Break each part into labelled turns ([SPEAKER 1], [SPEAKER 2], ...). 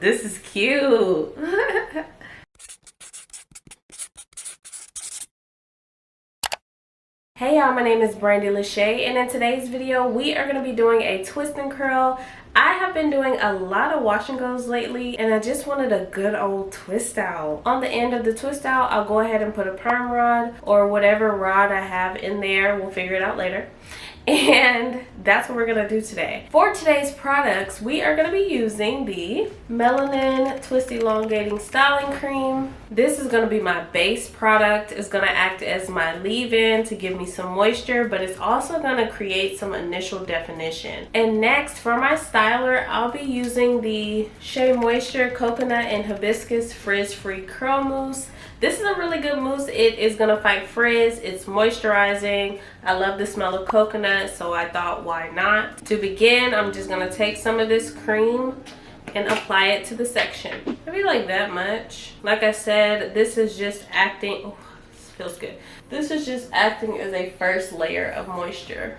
[SPEAKER 1] This is cute. Hey y'all, my name is Brandi LaShay, and in today's video we are going to be doing a twist and curl. I have been doing a lot of wash and goes lately, and I just wanted a good old twist out. On the end of the twist out, I'll go ahead and put a perm rod or whatever rod I have in there. We'll figure it out later. And that's what we're gonna do today. For today's products, we are gonna be using the Melanin Twist Elongating Styling Cream. This is gonna be my base product. It's gonna act as my leave-in to give me some moisture, but it's also gonna create some initial definition. And next, for my styler, I'll be using the Shea Moisture Coconut and Hibiscus Frizz-Free Curl Mousse. This is a really good mousse. It is gonna fight frizz. It's moisturizing. I love the smell of coconut, so I thought, why not? To begin, I'm just gonna take some of this cream and apply it to the section. Maybe like that much. Like I said, this is just acting, oh, this feels good. This is just acting as a first layer of moisture.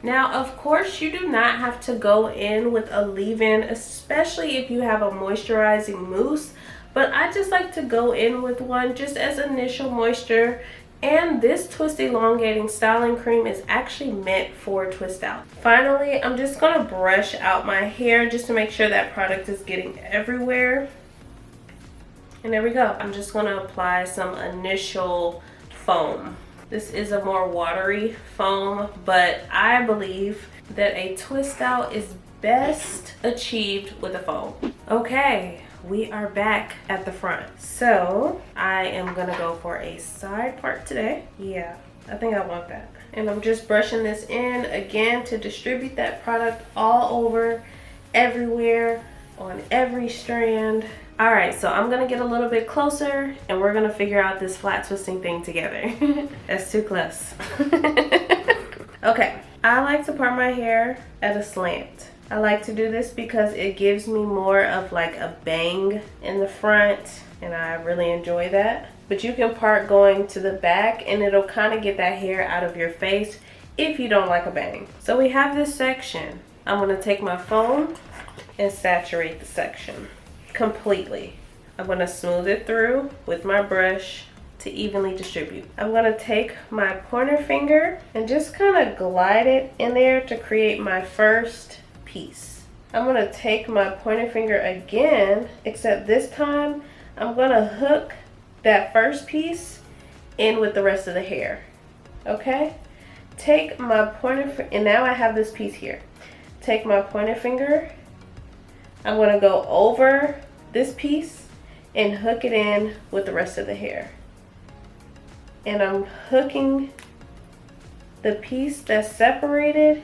[SPEAKER 1] Now, of course, you do not have to go in with a leave-in, especially if you have a moisturizing mousse. But I just like to go in with one just as initial moisture. And this Twist Elongating Styling Cream is actually meant for twist out. Finally, I'm just gonna brush out my hair just to make sure that product is getting everywhere. And there we go. I'm just gonna apply some initial foam. This is a more watery foam, but I believe that a twist out is best achieved with a foam. Okay. We are back at the front. So I am gonna go for a side part today. Yeah, I think I want that. And I'm just brushing this in again to distribute that product all over, everywhere, on every strand. All right, so I'm gonna get a little bit closer and we're gonna figure out this flat twisting thing together. That's too close. Okay, I like to part my hair at a slant. I like to do this because it gives me more of like a bang in the front, and I really enjoy that. But you can part going to the back and it'll kind of get that hair out of your face if you don't like a bang. So we have this section. I'm going to take my foam and saturate the section completely. I'm going to smooth it through with my brush to evenly distribute. I'm going to take my pointer finger and just kind of glide it in there to create my first piece. I'm going to take my pointer finger again, except this time I'm going to hook that first piece in with the rest of the hair. Okay? Take my pointer, and now I have this piece here. Take my pointer finger. I'm going to go over this piece and hook it in with the rest of the hair. And I'm hooking the piece that's separated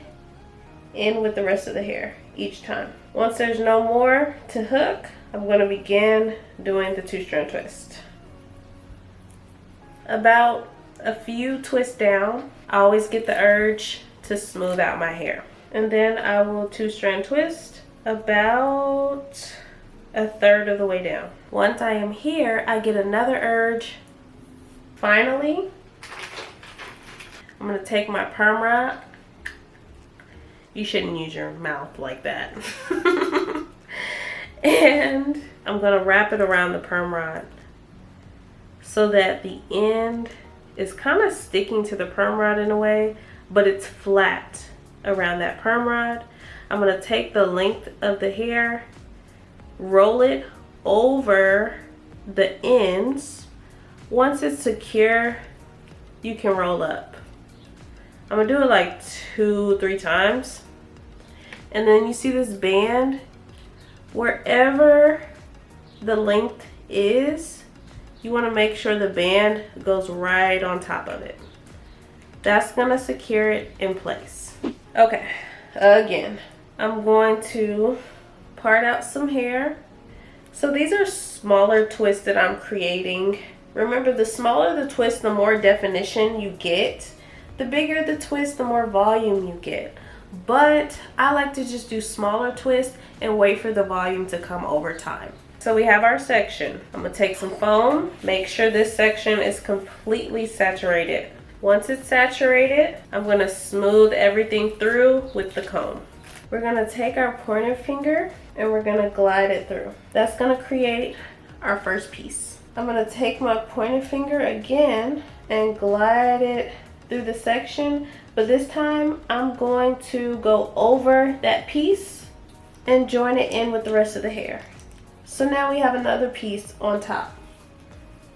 [SPEAKER 1] in with the rest of the hair each time. Once there's no more to hook, I'm going to begin doing the 2-strand twist. About a few twists down, I always get the urge to smooth out my hair. And then I will 2-strand twist about a third of the way down. Once I am here, I get another urge. Finally, I'm going to take my perm rod. You shouldn't use your mouth like that. And I'm going to wrap it around the perm rod so that the end is kind of sticking to the perm rod in a way, but it's flat around that perm rod. I'm going to take the length of the hair, roll it over the ends. Once it's secure, you can roll up. I'm gonna do it like 2-3 times. And then you see this band, wherever the length is, you wanna make sure the band goes right on top of it. That's gonna secure it in place. Okay, again, I'm going to part out some hair. So these are smaller twists that I'm creating. Remember, the smaller the twist, the more definition you get. The bigger the twist, the more volume you get. But I like to just do smaller twists and wait for the volume to come over time. So we have our section. I'm going to take some foam. Make sure this section is completely saturated. Once it's saturated, I'm going to smooth everything through with the comb. we're gonna take our pointer finger and we're gonna glide it through. That's gonna create our first piece. I'm gonna take my pointer finger again and glide it through the section, but this time I'm going to go over that piece and join it in with the rest of the hair. So now we have another piece on top,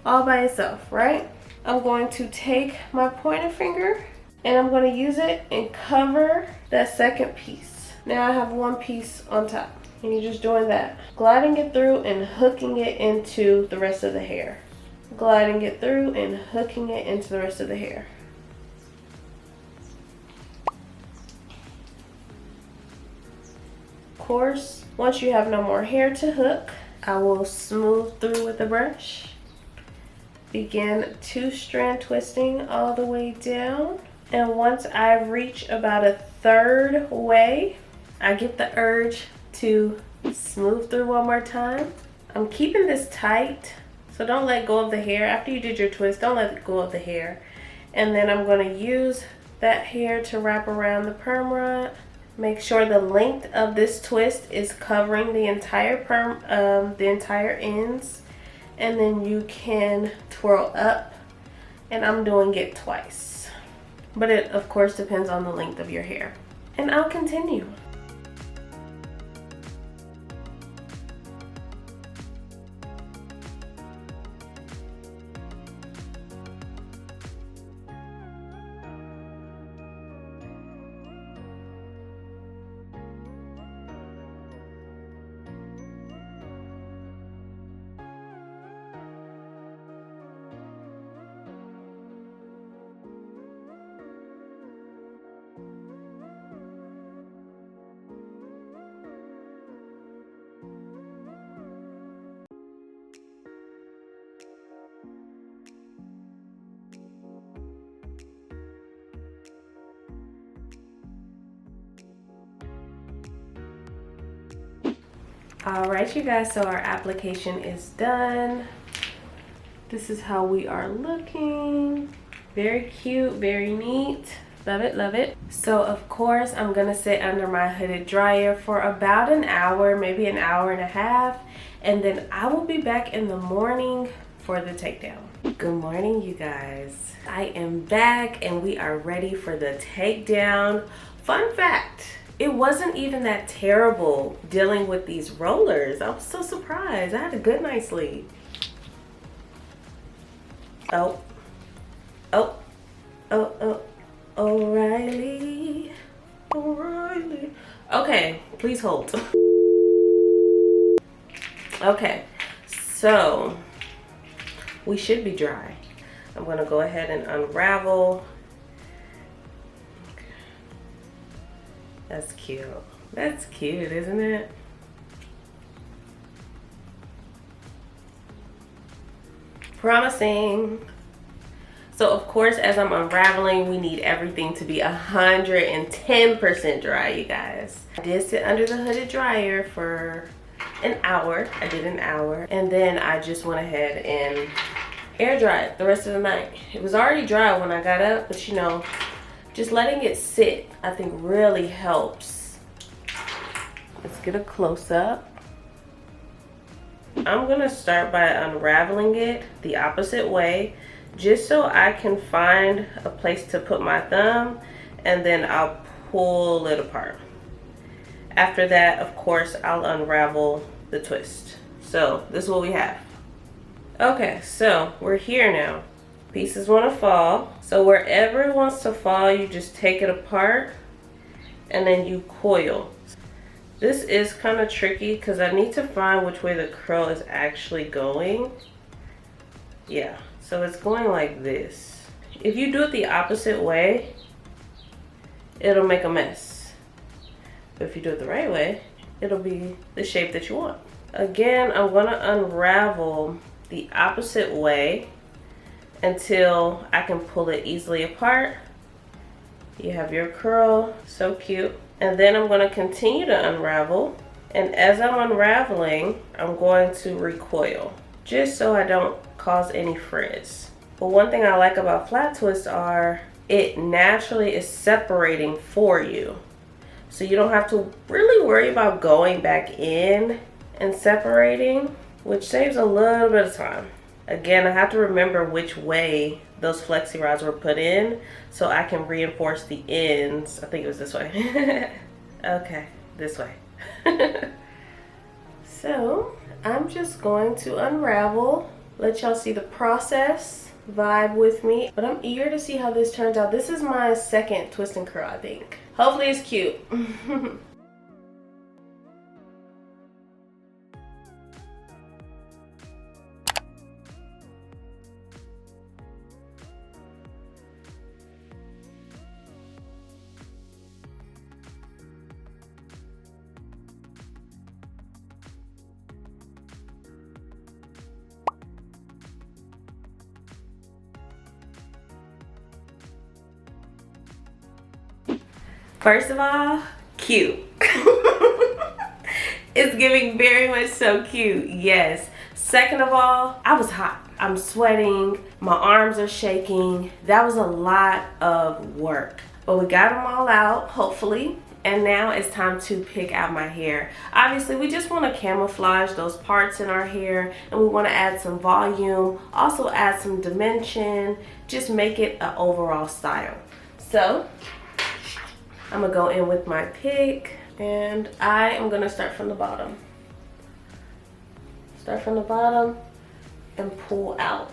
[SPEAKER 1] all by itself, right? I'm going to take my pointer finger and I'm going to use it and cover that second piece. Now I have one piece on top, and you're just doing that, gliding it through and hooking it into the rest of the hair. Gliding it through and hooking it into the rest of the hair. Of course, once you have no more hair to hook, I will smooth through with a brush. Begin 2-strand twisting all the way down. And once I reach about a third way, I get the urge to smooth through one more time. I'm keeping this tight, so don't let go of the hair. After you did your twist, don't let go of the hair. And then I'm going to use that hair to wrap around the perm rod. Make sure the length of this twist is covering the entire the entire ends. And then you can twirl up, and I'm doing it twice. But it of course depends on the length of your hair. And I'll continue. Alright you guys, so our application is done. This is how we are looking. Very cute, very neat. Love it, love it. So of course I'm gonna sit under my hooded dryer for about an hour, maybe an hour and a half, and then I will be back in the morning for the takedown. Good morning you guys. I am back and we are ready for the takedown. Fun fact, it wasn't even that terrible dealing with these rollers. I was so surprised. I had a good night's sleep. Oh, O'Reilly. Okay, please hold. Okay, so we should be dry. I'm gonna go ahead and unravel. That's cute. That's cute, isn't it? Promising. So of course, as I'm unraveling, we need everything to be 110% dry, you guys. I did sit under the hooded dryer for an hour. I did an hour. And then I just went ahead and air dried the rest of the night. It was already dry when I got up, but you know, just letting it sit, I think really helps. Let's get a close-up. I'm gonna start by unraveling it the opposite way, just so I can find a place to put my thumb, and then I'll pull it apart. After that, of course, I'll unravel the twist. So this is what we have. Okay, so we're here now. Pieces want to fall, so wherever it wants to fall, you just take it apart and then you coil. This is kind of tricky because I need to find which way the curl is actually going. Yeah, so it's going like this. If you do it the opposite way, it'll make a mess. But if you do it the right way, it'll be the shape that you want. Again, I'm going to unravel the opposite way until I can pull it easily apart. You have your curl, so cute. And then I'm going to continue to unravel, and as I'm unraveling, I'm going to recoil, just so I don't cause any frizz. But one thing I like about flat twists are it naturally is separating for you. so you don't have to really worry about going back in and separating, which saves a little bit of time. Again, I have to remember which way those flexi rods were put in so I can reinforce the ends. I think it was this way. Okay, this way. So I'm just going to unravel, let y'all see the process, vibe with me. But I'm eager to see how this turns out. This is my second twist and curl, I think. Hopefully it's cute. First of all, cute. It's giving very much so cute, yes. Second of all, I was hot. I'm sweating, my arms are shaking. That was a lot of work. But we got them all out, hopefully. And now it's time to pick out my hair. Obviously, we just want to camouflage those parts in our hair, and we want to add some volume, also add some dimension, just make it an overall style. So I'm gonna go in with my pick, and I am gonna start from the bottom. Start from the bottom and pull out.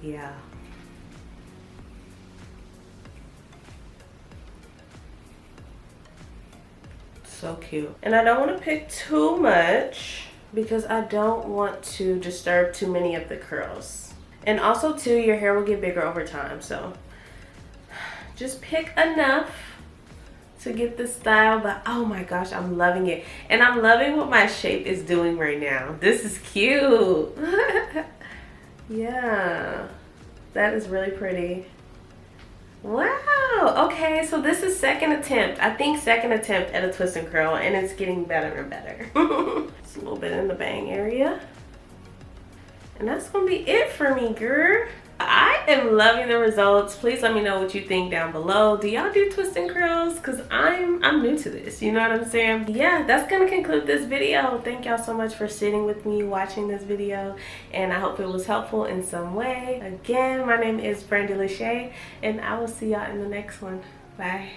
[SPEAKER 1] Yeah. So cute. And I don't want to pick too much because I don't want to disturb too many of the curls. And also too, your hair will get bigger over time, so just pick enough to get the style. But oh my gosh, I'm loving it. And I'm loving what my shape is doing right now. This is cute. Yeah, that is really pretty. Wow, okay, so this is second attempt. I think second attempt at a twist and curl, and it's getting better and better. It's a little bit in the bang area. And that's gonna be it for me, girl. I am loving the results. Please let me know what you think down below. Do y'all do twist and curls? Because I'm new to this, you know what I'm saying? Yeah, that's gonna conclude this video. Thank y'all so much for sitting with me watching this video, and I hope it was helpful in some way. Again, my name is Brandi LaShay, and I will see y'all in the next one. Bye.